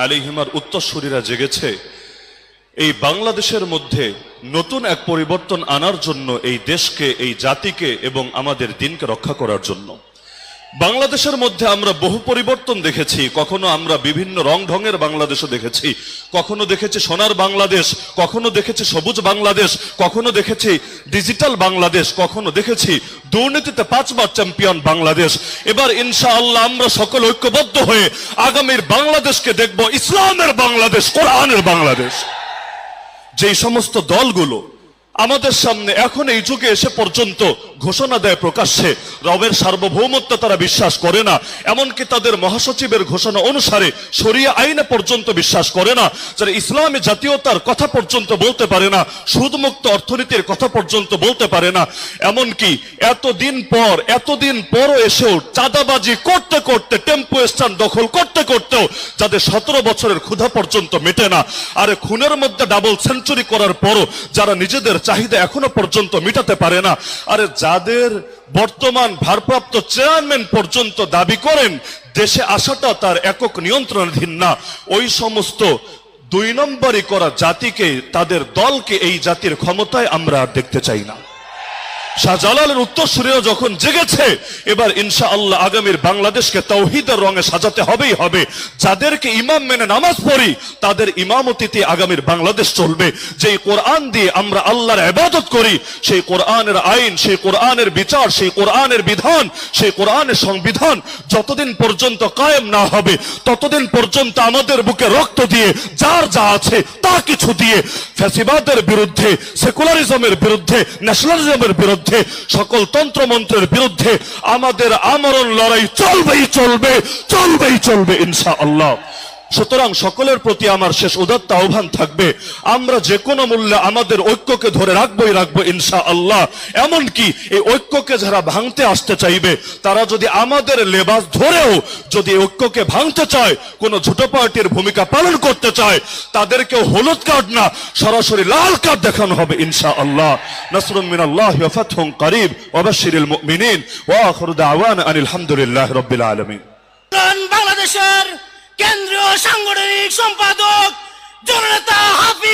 আলাইহিমার উত্তরসূরিরা জেগেছে এই বাংলাদেশের মধ্যে নতুন এক পরিবর্তন আনার জন্য, এই দেশকে, এই জাতিকে এবং আমাদের দিনকে রক্ষা করার জন্য। বাংলাদেশের মধ্যে আমরা বহু পরিবর্তন দেখেছি। কখনো আমরা বিভিন্ন রং ঢঙের বাংলাদেশও দেখেছি, কখনো দেখেছি সোনার বাংলাদেশ, কখনো দেখেছি সবুজ বাংলাদেশ, কখনো দেখেছি ডিজিটাল বাংলাদেশ, কখনো দেখেছি দুর্নীতিতে 5 বার চ্যাম্পিয়ন বাংলাদেশ। এবার ইনশাআল্লাহ আমরা সকল ঐক্যবদ্ধ হয়ে আগামীর বাংলাদেশকে দেখব ইসলামের বাংলাদেশ, কোরআনের বাংলাদেশ। যেই সমস্ত দলগুলো আমাদের সামনে এখন এই যুগে এসে পর্যন্ত ঘোষণা দেয় প্রকাশ্যে রবের সার্বভৌমত্ব তারা বিশ্বাস করে না, এমনকি তাদের মহাসচিবের ঘোষণা অনুসারে শরিয়া আইনে পর্যন্ত বিশ্বাস করে না, যারা ইসলামী জাতীয়তার কথা পর্যন্ত বলতে পারে না, সুদমুক্ত অর্থনীতির কথা পর্যন্ত বলতে পারে না, এমনকি এতদিন পরও এসেও চাঁদাবাজি করতে করতে, টেম্পো স্ট্যান্ড দখল করতে করতেও যাদের 17 বছরের ক্ষুধা পর্যন্ত মেটে না, আরে খুনের মধ্যে ডাবল সেঞ্চুরি করার পরও যারা নিজেদের চাহিদা এখনো পর্যন্ত মিটাতে পারে না, আরে যাদের বর্তমান ভারপ্রাপ্ত চেয়ারম্যান পর্যন্ত দাবি করেন দেশে আসাটা তার একক নিয়ন্ত্রণাধীন না, ওই সমস্ত 2 নম্বরই করা জাতিকে, তাদের দলকে এই জাতির ক্ষমতায় আমরা আর দেখতে চাই না। শাহজালালের উত্তরসূরিরা যখন জেগেছে, এবার ইনশাআল্লাহ আগামীর বাংলাদেশকে তাওহীদের রঙে সাজাতে হবেই হবে। যাদেরকে ইমাম মেনে নামাজ পড়ি তাদের ইমামতিতে আগামীর বাংলাদেশ চলবে। যেই কোরআন দিয়ে আমরা আল্লাহর ইবাদত করি, সেই কোরআনের আইন, সেই কোরআনের বিচার, সেই কোরআনের বিধান, সেই কোরআনের সংবিধান যতদিন পর্যন্ত কায়েম না হবে ততদিন পর্যন্ত আমাদের বুকে রক্ত দিয়ে, যার যা আছে তা কিছু দিয়ে ফ্যাসিবাদের বিরুদ্ধে, সেকুলারিজমের বিরুদ্ধে, ন্যাশনালিজমের বিরুদ্ধে, সকল তন্ত্রমন্ত্রের বিরুদ্ধে আমাদের আমরণ লড়াই চলবেই চলবে ইনশাআল্লাহ। সুতরাং সকলের প্রতি আমার শেষ উদাত্ত আহ্বান থাকবে, আমরা যে কোনো মূল্যে আমাদের ঐক্যকে ধরে রাখবো ইনশাআল্লাহ। এমনকি এই ঐক্যকে যারা ভাঙতে আসতে চাইবে, তারা যদি আমাদের লেবাস ধরেও যদি ঐক্যকে ভাঙতে চায়, কোন ছোট পার্টির ভূমিকা পালন করতে চায়, তাদেরকে হলুদ কার্ড না সরাসরি লাল কার্ড দেখানো হবে ইনশাআল্লাহ। নাসরুম মিনাল্লাহি ওয়া ফাতহুন করিব ওয়া বাশশিরিল মুমিনিন ওয়া আখিরু দাওয়ানা আনিল হামদুলিল্লাহি রাব্বিল আলামিন। বাংলাদেশের কেন্দ্রীয় সাংগঠনিক সম্পাদক জননেতা হাফিজ